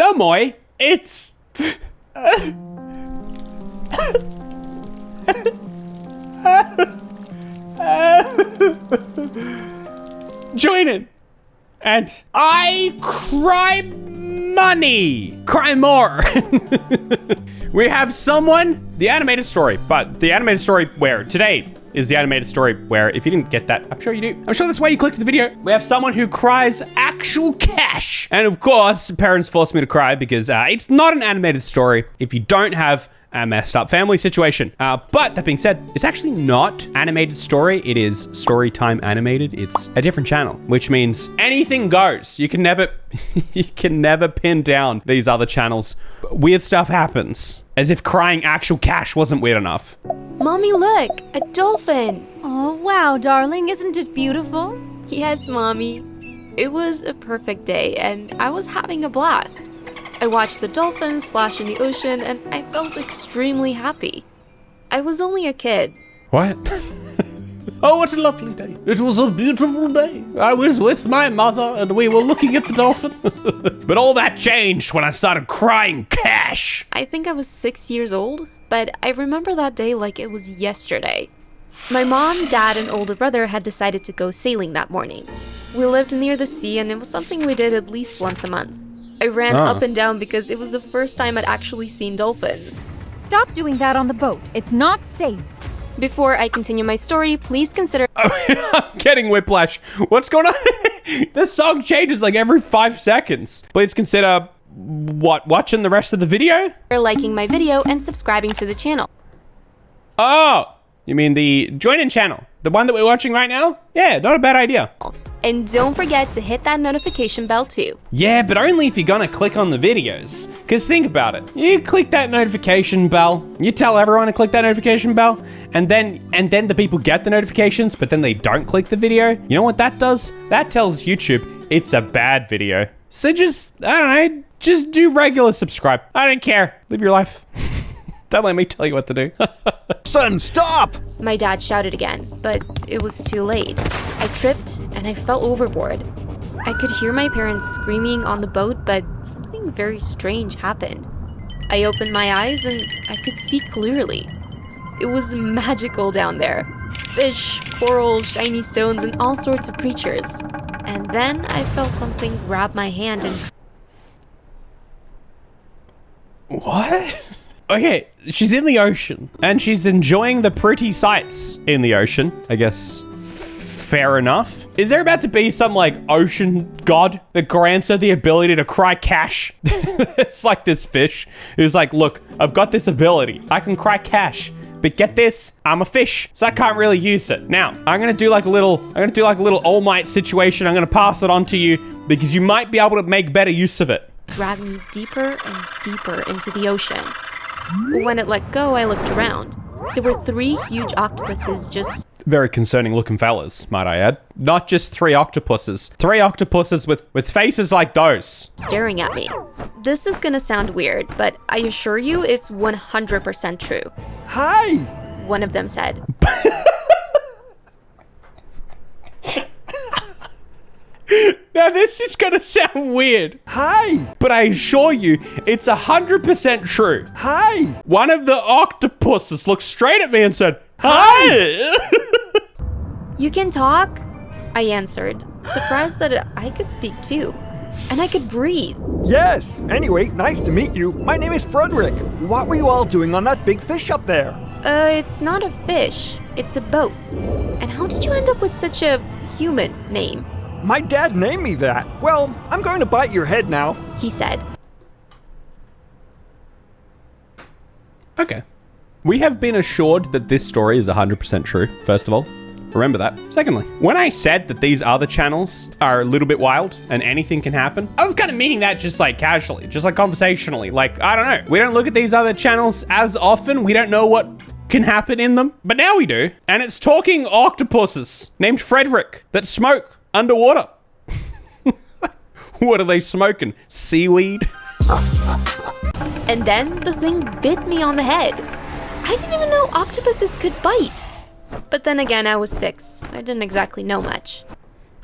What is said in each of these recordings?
No, Moy. It's... Joinen. And I cry money. Cry more. We have someone, the animated story, but the animated story where today is the animated story where, if you didn't get that, I'm sure you do. I'm sure that's why you clicked the video. We have someone who cries actual cash. And of course, parents forced me to cry because it's not an animated story if you don't have a messed up family situation. But that being said, it's actually not animated story. It is story time animated. It's a different channel, which means anything goes. You can never pin down these other channels. Weird stuff happens. As if crying actual cash wasn't weird enough. Mommy, look, a dolphin. Oh, wow, darling, isn't it beautiful? Yes, Mommy. It was a perfect day and I was having a blast. I watched the dolphins splash in the ocean and I felt extremely happy. I was only a kid. What? Oh, what a lovely day. It was a beautiful day. I was with my mother and we were looking at the dolphin. But all that changed when I started crying cash. I think I was 6 years old, but I remember that day like it was yesterday. My mom, dad, and older brother had decided to go sailing that morning. We lived near the sea and it was something we did at least once a month. I ran up and down because it was the first time I'd actually seen dolphins. Stop doing that on the boat. It's not safe. Before I continue my story, please consider... I'm getting whiplash. What's going on? This song changes like every 5 seconds. Please consider, watching the rest of the video? liking my video and subscribing to the channel. Oh, you mean the Joinen channel? The one that we're watching right now? Yeah, not a bad idea. And don't forget to hit that notification bell too. Yeah, but only if you're gonna click on the videos. Because think about it. You click that notification bell, you tell everyone to click that notification bell, and then the people get the notifications, but then they don't click the video. You know what that does? That tells YouTube it's a bad video. So just, I don't know, just do regular subscribe. I don't care. Live your life. Don't let me tell you what to do. Son, stop! My dad shouted again, but it was too late. I tripped and I fell overboard. I could hear my parents screaming on the boat, but something very strange happened. I opened my eyes and I could see clearly. It was magical down there. Fish, corals, shiny stones, and all sorts of creatures. And then I felt something grab my hand and... What? Okay, she's in the ocean and she's enjoying the pretty sights in the ocean. I guess fair enough. Is there about to be some like ocean god that grants her the ability to cry cash? It's like this fish who's like, look, I've got this ability. I can cry cash. But get this, I'm a fish, so I can't really use it. Now, I'm gonna do like a little All Might situation. I'm gonna pass it on to you because you might be able to make better use of it. dragged me deeper and deeper into the ocean. When it let go, I looked around. There were 3 huge octopuses just... Very concerning looking fellas, might I add. Not just 3 octopuses. 3 octopuses with faces like those. Staring at me. This is gonna sound weird, but I assure you it's 100% true. Hi! One of them said. Now this is gonna sound weird. Hi! But I assure you, it's 100% true. Hi! One of the octopuses looked straight at me and said, "Hi!" You can talk? I answered, surprised that I could speak too. And I could breathe. Yes, anyway, nice to meet you. My name is Frederick. What were you all doing on that big fish up there? It's not a fish. It's a boat. And how did you end up with such a human name? My dad named me that. Well, I'm going to bite your head now. He said. Okay. We have been assured that this story is 100% true, first of all. Remember that. Secondly, when I said that these other channels are a little bit wild and anything can happen, I was kind of meaning that just like casually, just like conversationally. Like, I don't know. We don't look at these other channels as often. We don't know what can happen in them. But now we do. And it's talking octopuses named Frederick that smoke underwater. What are they smoking? Seaweed? And then the thing bit me on the head. I didn't even know octopuses could bite. But then again, I was 6. I didn't exactly know much.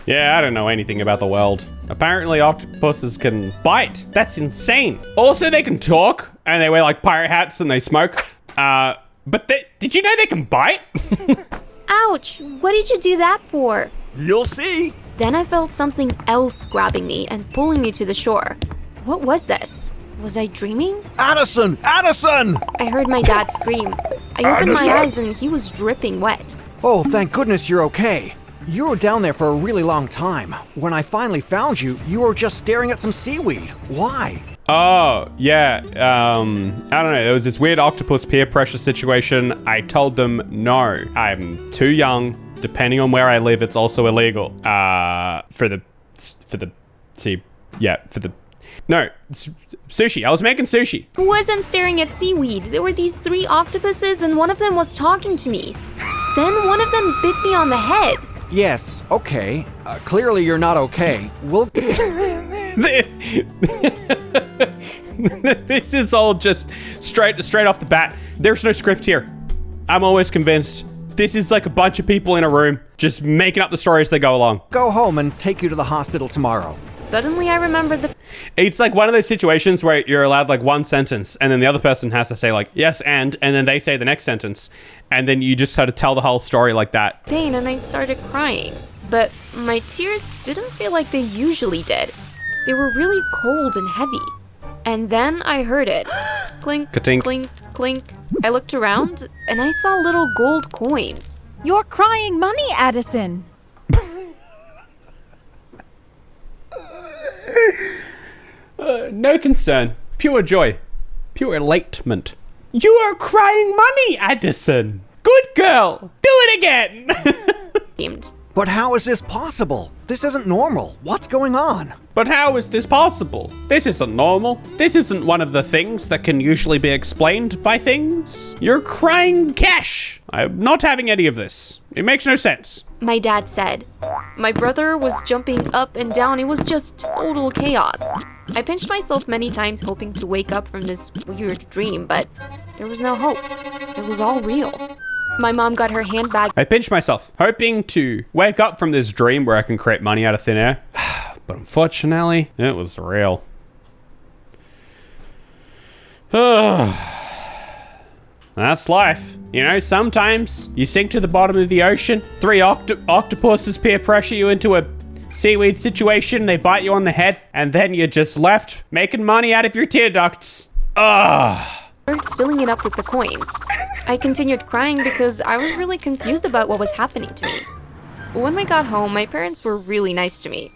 Yeah, I don't know anything about the world. Apparently octopuses can bite. That's insane. Also, they can talk and they wear like pirate hats and they smoke. But did you know they can bite? Ouch! What did you do that for? You'll see. Then I felt something else grabbing me and pulling me to the shore. What was this? Was I dreaming? Addison! Addison! I heard my dad scream. I opened my Addison! eyes and he was dripping wet. Oh, thank goodness you're okay. You were down there for a really long time. When I finally found you, you were just staring at some seaweed. Why? Oh, yeah. I don't know. There was this weird octopus peer pressure situation. I told them, no, I'm too young. Depending on where I live, it's also illegal. No, sushi. I was making sushi. I wasn't staring at seaweed. There were these 3 octopuses and one of them was talking to me. Then one of them bit me on the head. Yes, okay. Clearly you're not okay. We'll... This is all just straight off the bat. There's no script here. I'm always convinced this is like a bunch of people in a room just making up the story as they go along. go home and take you to the hospital tomorrow. Suddenly I remembered the... It's like one of those situations where you're allowed like one sentence and then the other person has to say like, yes, and then they say the next sentence. And then you just sort of tell the whole story like that. pain and I started crying. But my tears didn't feel like they usually did. They were really cold and heavy. And then I heard it. Clink, Ka-tink. clink, clink. I looked around and I saw little gold coins. You're crying money, Addison. No concern. Pure joy. Pure elatement. You are crying money, Addison. Good girl. Do it again. Themed. But how is this possible? This isn't normal. What's going on? But how is this possible? This isn't normal. This isn't one of the things that can usually be explained by things. You're crying cash. I'm not having any of this. It makes no sense. My dad said. My brother was jumping up and down. It was just total chaos. I pinched myself many times hoping to wake up from this weird dream, but there was no hope. It was all real. My mom got her handbag. I pinched myself, hoping to wake up from this dream where I can create money out of thin air. But unfortunately, it was real. That's life. You know, sometimes you sink to the bottom of the ocean, 3 octopuses peer pressure you into a seaweed situation, they bite you on the head, and then you're just left making money out of your tear ducts. Filling it up with the coins. I continued crying because I was really confused about what was happening to me. When I got home, my parents were really nice to me.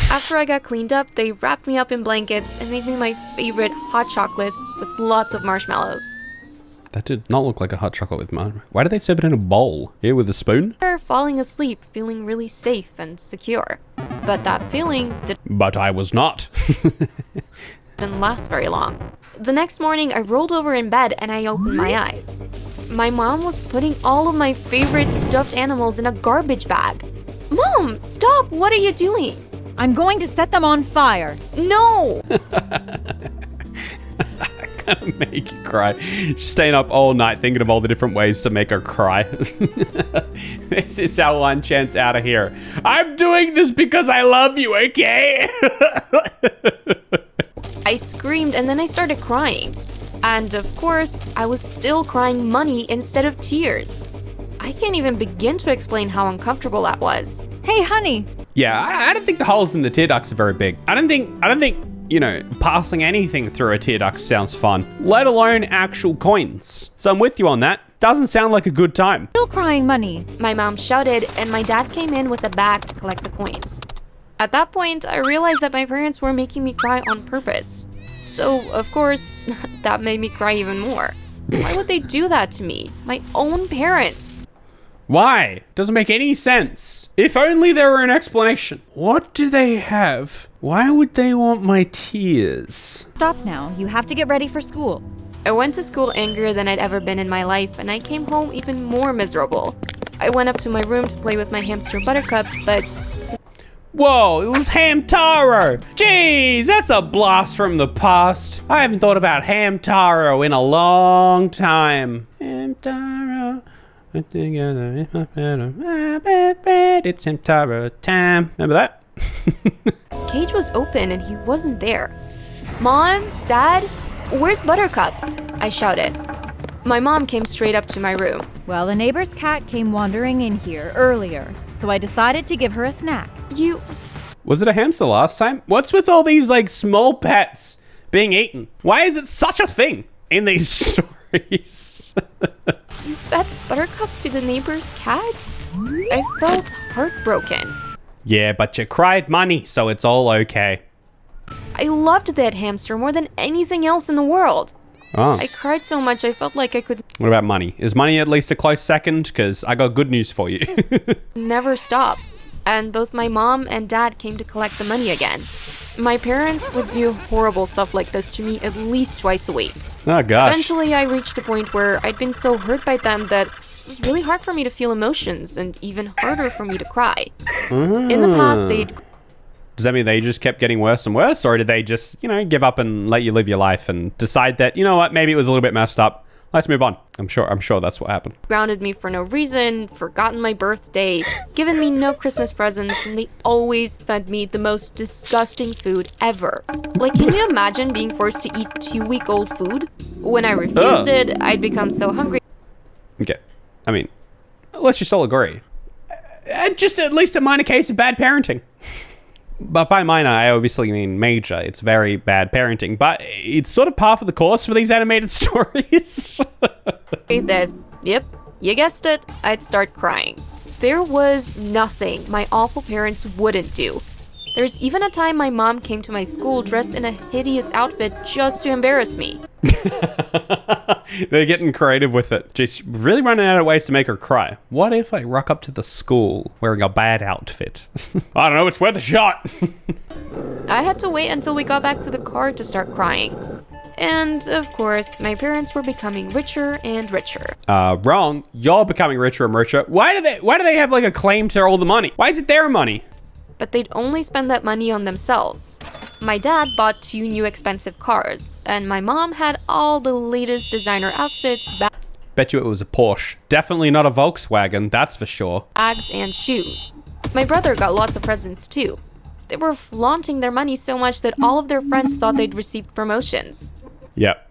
After I got cleaned up, they wrapped me up in blankets and made me my favorite hot chocolate with lots of marshmallows. That did not look like a hot chocolate with marshmallows. Why did they serve it in a bowl? Here with a spoon? Falling asleep, feeling really safe and secure. But that feeling But I was not. didn't last very long. The next morning, I rolled over in bed and I opened my eyes. My mom was putting all of my favorite stuffed animals in a garbage bag. Mom, stop! What are you doing? I'm going to set them on fire. No! Gonna make you cry. Staying up all night thinking of all the different ways to make her cry. This is our one chance out of here. I'm doing this because I love you, okay? I screamed and then I started crying. And of course, I was still crying money instead of tears. I can't even begin to explain how uncomfortable that was. Hey, honey. Yeah, I don't think the holes in the tear ducts are very big. I don't think, you know, passing anything through a tear duct sounds fun, let alone actual coins. So I'm with you on that. Doesn't sound like a good time. Still crying money. My mom shouted and my dad came in with a bag to collect the coins. At that point, I realized that my parents were making me cry on purpose. So, of course, that made me cry even more. Why would they do that to me? My own parents. Why? Doesn't make any sense. If only there were an explanation. What do they have? Why would they want my tears? Stop now. You have to get ready for school. I went to school angrier than I'd ever been in my life, and I came home even more miserable. I went up to my room to play with my hamster Buttercup, but... Whoa, it was Hamtaro. Jeez, that's a blast from the past. I haven't thought about Hamtaro in a long time. Hamtaro, we're together, it's my better, it's Hamtaro time. Remember that? His cage was open and he wasn't there. "Mom, Dad, where's Buttercup?" I shouted. My mom came straight up to my room. Well, a neighbor's cat came wandering in here earlier, so I decided to give her a snack. "You..." Was it a hamster last time? What's with all these like small pets being eaten? Why is it such a thing in these stories? "You fed Buttercup to the neighbor's cat?" I felt heartbroken. Yeah, but you cried money, so it's all okay. I loved that hamster more than anything else in the world. Oh. I cried so much I felt like I could What about money? Is money at least a close second? Because I got good news for you. never stop. And both my mom and dad came to collect the money again. My parents would do horrible stuff like this to me at least twice a week. Oh, gosh. Eventually, I reached a point where I'd been so hurt by them that it was really hard for me to feel emotions and even harder for me to cry. In the past, they'd... Does that mean they just kept getting worse and worse? Or did they just, give up and let you live your life and decide that, you know what, maybe it was a little bit messed up. Let's move on. I'm sure that's what happened. grounded me for no reason, forgotten my birthday, given me no Christmas presents, and they always fed me the most disgusting food ever. Like, can you imagine being forced to eat 2-week-old food? When I refused it, I'd become so hungry. Okay. I mean, let's just all agree. Just at least a minor case of bad parenting. But by minor, I obviously mean major. It's very bad parenting. But it's sort of par for the course for these animated stories. That, yep, you guessed it, I'd start crying. There was nothing my awful parents wouldn't do. There's even a time my mom came to my school dressed in a hideous outfit just to embarrass me. They're getting creative with it. Just really running out of ways to make her cry. What if I rock up to the school wearing a bad outfit? I don't know, it's worth a shot. I had to wait until we got back to the car to start crying. And, of course, my parents were becoming richer and richer. Wrong. You're becoming richer and richer. Why do they have like a claim to all the money? Why is it their money? But they'd only spend that money on themselves. My dad bought 2 new expensive cars, and my mom had all the latest designer outfits, Bet you it was a Porsche. Definitely not a Volkswagen, that's for sure. bags, and shoes. My brother got lots of presents too. They were flaunting their money so much that all of their friends thought they'd received promotions. Yep.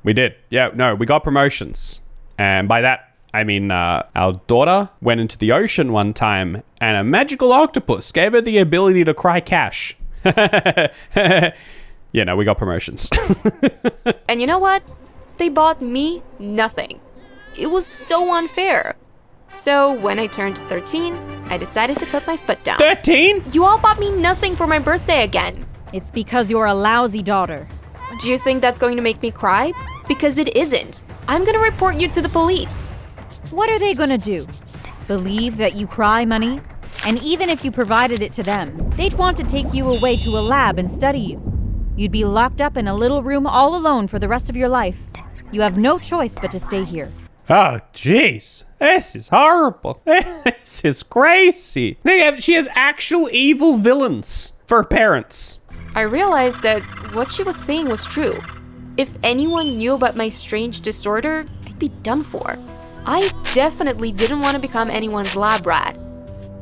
We did. Yeah, no, we got promotions. And by that, I mean, our daughter went into the ocean one time and a magical octopus gave her the ability to cry cash. Yeah, no, we got promotions. And you know what? They bought me nothing. It was so unfair. So when I turned 13, I decided to put my foot down. 13? You all bought me nothing for my birthday again. It's because you're a lousy daughter. Do you think that's going to make me cry? Because it isn't. I'm gonna report you to the police. What are they gonna do? Believe that you cry money? And even if you provided it to them, they'd want to take you away to a lab and study you. You'd be locked up in a little room all alone for the rest of your life. You have no choice but to stay here. Oh, jeez. This is horrible. This is crazy. She has actual evil villains for parents. I realized that what she was saying was true. If anyone knew about my strange disorder, I'd be done for. I definitely didn't want to become anyone's lab rat.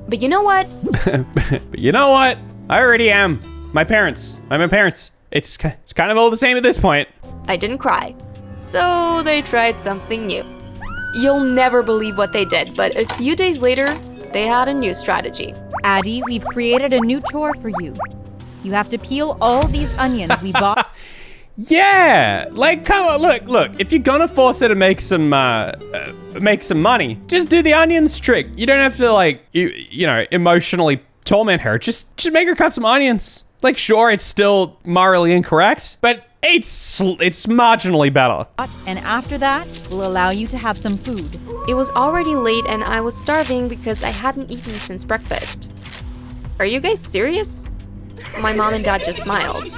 But you know what? But you know what? I already am. My parents. It's kind of all the same at this point. I didn't cry. So they tried something new. You'll never believe what they did, but a few days later, they had a new strategy. Addie, we've created a new chore for you. You have to peel all these onions we bought. Yeah, like come on, look. If you're gonna force her to make some money, just do the onions trick. You don't have to like emotionally torment her. Just make her cut some onions. Like, sure, it's still morally incorrect, but it's marginally better. And after that, we'll allow you to have some food. It was already late and I was starving because I hadn't eaten since breakfast. Are you guys serious? My mom and dad just smiled.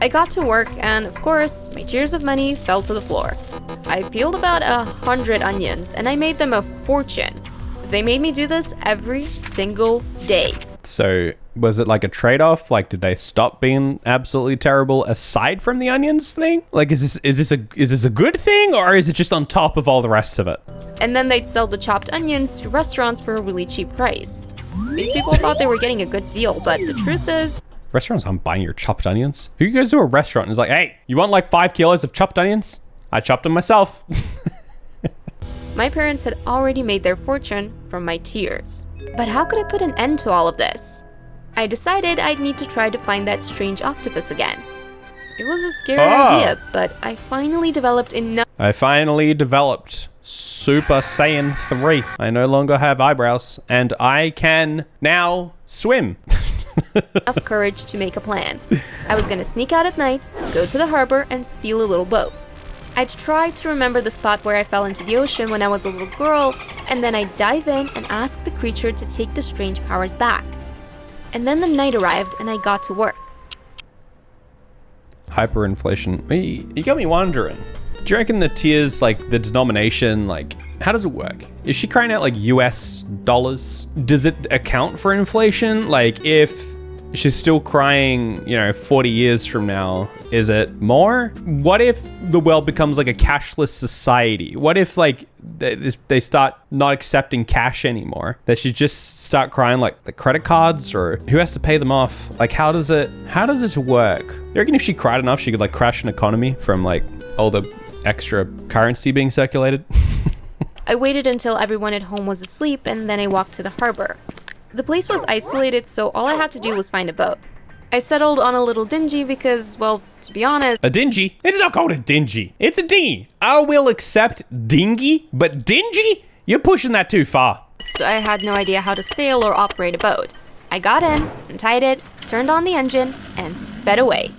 I got to work and, of course, my cheers of money fell to the floor. I peeled about 100 onions and I made them a fortune. They made me do this every single day. So, was it like a trade-off? Like, did they stop being absolutely terrible aside from the onions thing? Like, is this a good thing, or is it just on top of all the rest of it? And then they'd sell the chopped onions to restaurants for a really cheap price. These people thought they were getting a good deal, but the truth is, Restaurants aren't buying your chopped onions. Who goes to a restaurant and is like, hey, you want like 5 kilos of chopped onions? I chopped them myself. My parents had already made their fortune from my tears. But how could I put an end to all of this? I decided I'd need to try to find that strange octopus again. It was a scary idea, but I finally developed enough Super Saiyan 3. I no longer have eyebrows, and I can now swim. enough courage to make a plan. I was gonna sneak out at night, go to the harbor, and steal a little boat. I'd try to remember the spot where I fell into the ocean when I was a little girl, and then I'd dive in and ask the creature to take the strange powers back. And then the night arrived, and I got to work. Hyperinflation. You got me wondering. Do you reckon the tiers, like the denomination, like how does it work? Is she crying out like US dollars? Does it account for inflation? Like if she's still crying, 40 years from now, is it more? What if the world becomes like a cashless society? What if like they start not accepting cash anymore? That she just start crying like the credit cards, or who has to pay them off? Like how does this work? You reckon if she cried enough, she could like crash an economy from like all the extra currency being circulated? I waited until everyone at home was asleep, and then I walked to the harbor. The place was isolated, so all I had to do was find a boat. I settled on a little dingy because, well, to be honest... A dingy? It's not called a dingy. It's a dinghy. I will accept dingy, but dingy? You're pushing that too far. I had no idea how to sail or operate a boat. I got in, untied it, turned on the engine, and sped away.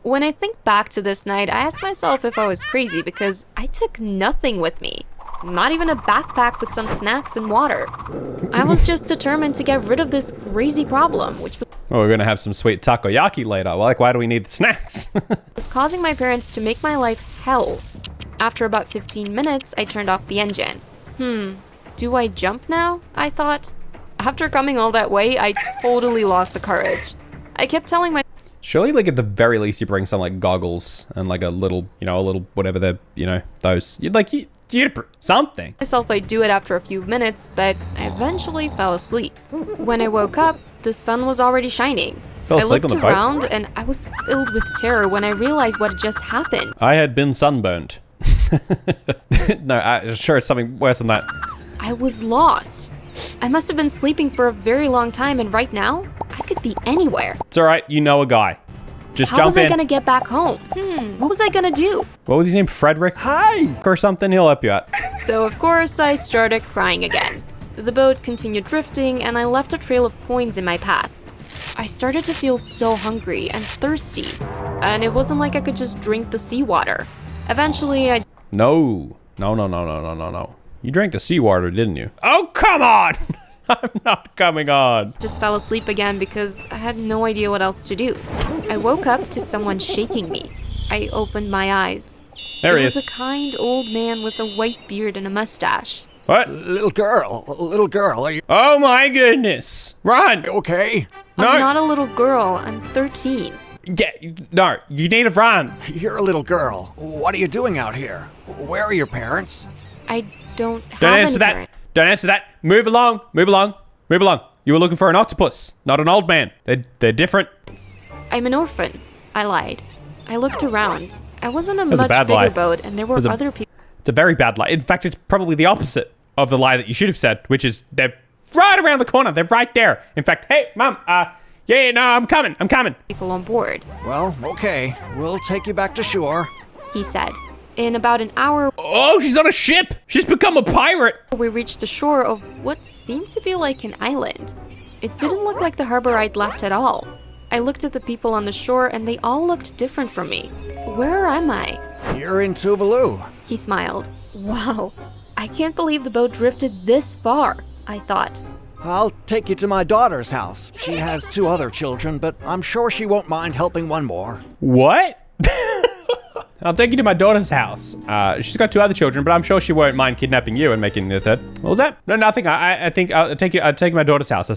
When I think back to this night, I ask myself if I was crazy because I took nothing with me. Not even a backpack with some snacks and water. I was just determined to get rid of this crazy problem, which we're gonna have some sweet takoyaki later. Well, like, why do we need the snacks? was causing my parents to make my life hell. After about 15 minutes, I turned off the engine. Do I jump now? I thought. After coming all that way, I totally lost the courage. I kept telling my surely, like, at the very least, you bring some, like, goggles and, like, a little whatever they're, those. You'd something. Myself I'd do it after a few minutes, but I eventually fell asleep. When I woke up, the sun was already shining. Fell asleep on the boat? I looked around, and I was filled with terror when I realized what had just happened. I had been sunburned. No, sure it's something worse than that. I was lost. I must have been sleeping for a very long time, and right now, I could be anywhere. It's all right, you know a guy. Just How jump was in. I gonna get back home? What was I gonna do? What was his name? Frederick? Hi! Or something? He'll help you out. So of course, I started crying again. The boat continued drifting, and I left a trail of coins in my path. I started to feel so hungry and thirsty, and it wasn't like I could just drink the seawater. Eventually, I... No. You drank the seawater, didn't you? Oh, come on! I'm not coming on. just fell asleep again because I had no idea what else to do. I woke up to someone shaking me. I opened my eyes. There he It is. was a kind old man with a white beard and a mustache. What? Little girl, are you Oh my goodness. Run. okay? No. I'm not a little girl, I'm 13. Yeah, no, you need to run. You're a little girl. What are you doing out here? Where are your parents? I don't have Don't any answer that. parents. Don't answer that. Move along. You were looking for an octopus, not an old man. They're different. I'm an orphan. I lied. I looked around. I was on a That's a much bad bigger lie. boat, and there were That's a- other people. It's a very bad lie. In fact, it's probably the opposite of the lie that you should have said, which is they're right around the corner. They're right there. In fact, hey, Mom, no, I'm coming. People on board, Well, okay. We'll take you back to shore. he said. In about an hour, Oh, she's on a ship. She's become a pirate. we reached the shore of what seemed to be like an island. It didn't look like the harbor I'd left at all. I looked at the people on the shore, and they all looked different from me. Where am I? You're in Tuvalu. He smiled. Wow, I can't believe the boat drifted this far, I thought. I'll take you to my daughter's house. She has 2 other children, but I'm sure she won't mind helping one more. What? I'll take you to my daughter's house. She's got 2 other children, but I'm sure she won't mind kidnapping you and making the 3rd. What was that? No, nothing. I think I'll take you to my daughter's house.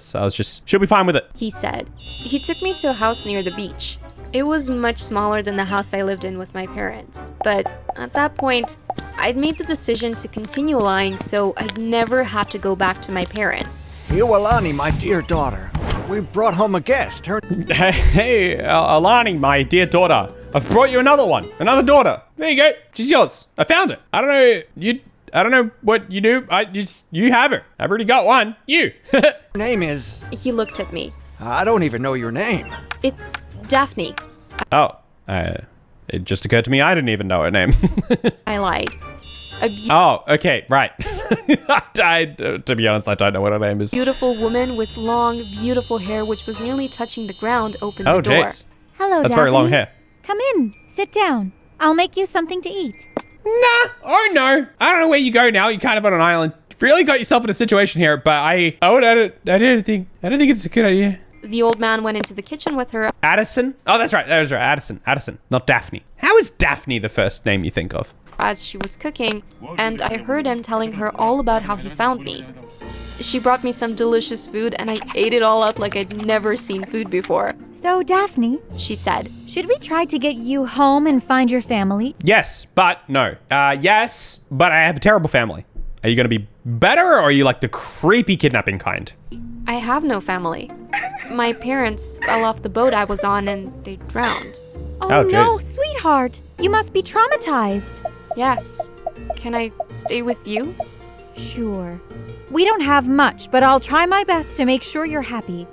She'll be fine with it. He said. He took me to a house near the beach. It was much smaller than the house I lived in with my parents, but at that point, I'd made the decision to continue lying so I'd never have to go back to my parents. Iwalani, my dear daughter. We brought home a guest. Her Hey, Alani, my dear daughter. I've brought you another one. Another daughter. There you go. She's yours. I found it. I don't know what you do. You have her. I've already got one. You. name is... He looked at me. I don't even know your name. It's Daphne. Oh, it just occurred to me I didn't even know her name. I lied. Oh, okay, right. To be honest, I don't know what her name is. Beautiful woman with long, beautiful hair, which was nearly touching the ground, opened Oh, the door. jeez. Hello, That's Daphne. very long hair. Come in. Sit down. I'll make you something to eat. Nah. Oh, no. I don't know where you go now. You're kind of on an island. You've really got yourself in a situation here, but I don't think it's a good idea. The old man went into the kitchen with her. Addison? Oh, that's right. Addison, not Daphne. How is Daphne the first name you think of? As she was cooking, and I heard him telling her all about how he found me. She brought me some delicious food, and I ate it all up like I'd never seen food before. So, Daphne, She said, should we try to get you home and find your family? Yes, but no. Yes, but I have a terrible family. Are you going to be better, or are you like the creepy kidnapping kind? I have no family. My parents fell off the boat I was on and they drowned. Oh, no, jeez. sweetheart. You must be traumatized. Yes. Can I stay with you? Sure. We don't have much, but I'll try my best to make sure you're happy.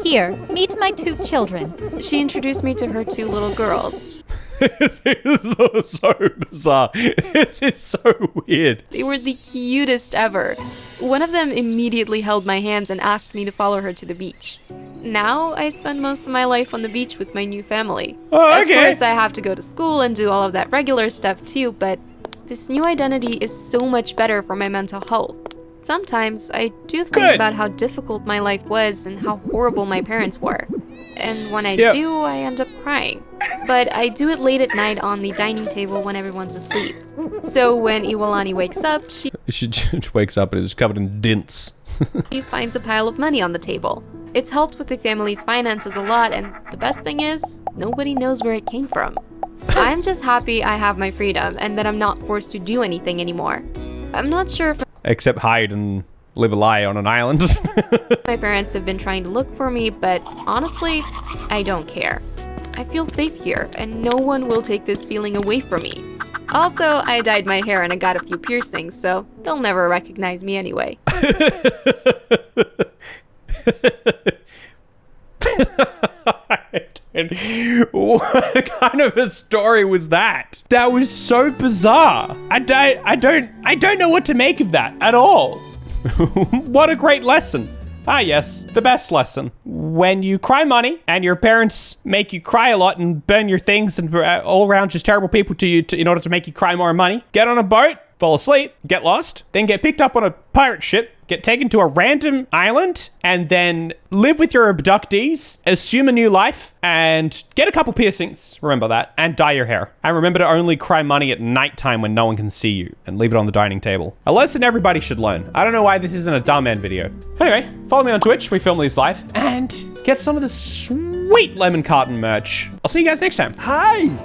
Here, meet my 2 children. She introduced me to her 2 little girls. This is so bizarre. This is so weird. They were the cutest ever. One of them immediately held my hands and asked me to follow her to the beach. Now I spend most of my life on the beach with my new family. Oh, okay. Of course, I have to go to school and do all of that regular stuff too, but this new identity is so much better for my mental health. Sometimes I do think Good. about how difficult my life was and how horrible my parents were. And when I Yeah. do, I end up crying. But I do it late at night on the dining table when everyone's asleep. So when Iwalani wakes up, she She just wakes up and it's covered in dents. finds a pile of money on the table. It's helped with the family's finances a lot, and the best thing is, nobody knows where it came from. I'm just happy I have my freedom and that I'm not forced to do anything anymore. I'm not sure if Except hide and live a lie on an island. my parents have been trying to look for me, but honestly, I don't care. I feel safe here, and no one will take this feeling away from me. Also, I dyed my hair and I got a few piercings, so they'll never recognize me anyway. What kind of a story was that? That was so bizarre. I don't know what to make of that at all. What a great lesson. Ah, yes, the best lesson. When you cry money and your parents make you cry a lot and burn your things and all around just terrible people to you in order to make you cry more money, get on a boat, fall asleep, get lost, then get picked up on a pirate ship, get taken to a random island, and then live with your abductees, assume a new life, and get a couple piercings, remember that, and dye your hair. And remember to only cry money at nighttime when no one can see you, and leave it on the dining table. A lesson everybody should learn. I don't know why this isn't a dumb end video. Anyway, follow me on Twitch, we film these live, and get some of the sweet lemon carton merch. I'll see you guys next time. Hi!